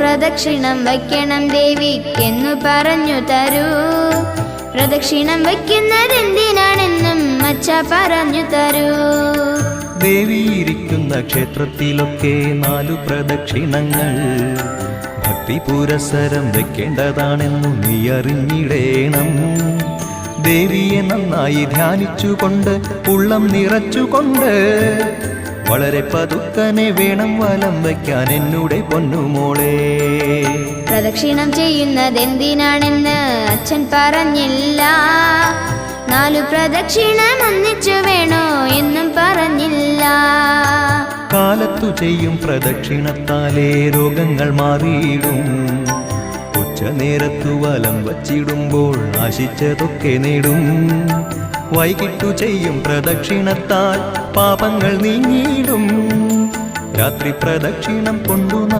പ്രദക്ഷിണം വയ്ക്കണം ദേവിക്കെന്നു പറഞ്ഞു തരൂ. പ്രദക്ഷിണം വയ്ക്കുന്നതെന്തിനാണെന്നും അച്ഛ പറഞ്ഞു തരൂ. ദേവിയിരിക്കുന്ന ക്ഷേത്രത്തിലൊക്കെ 4 പ്രദക്ഷിണങ്ങൾ ഭക്തി പുരസരം വയ്ക്കേണ്ടതാണെന്നു നീ അറിഞ്ഞിടേണം. ദേവിയെ നന്നായി ധ്യാനിച്ചുകൊണ്ട് ഉള്ളം നിറച്ചുകൊണ്ട് വളരെ പതുക്കനെ വേണം വലം വയ്ക്കാൻ എന്നുടെ പൊന്നുമോളെ. പ്രദക്ഷിണം ചെയ്യുന്നതെന്തിനാണെന്ന് അച്ഛൻ പറഞ്ഞില്ല. 4 പ്രദക്ഷിണം ഒന്നിച്ചു വേണോ എന്നും പറഞ്ഞില്ല. കാലത്തു ചെയ്യും പ്രദക്ഷിണത്താലേ രോഗങ്ങൾ മാറിയിടും. ഉച്ചനേരത്തു വലം വച്ചിടുമ്പോൾ ആശിച്ചതൊക്കെ നേടും. വൈകിട്ടു ചെയ്യും പ്രദക്ഷിണത്താൽ പാപങ്ങൾ നീങ്ങിയിടും. രാത്രി പ്രദക്ഷിണം കൊണ്ടു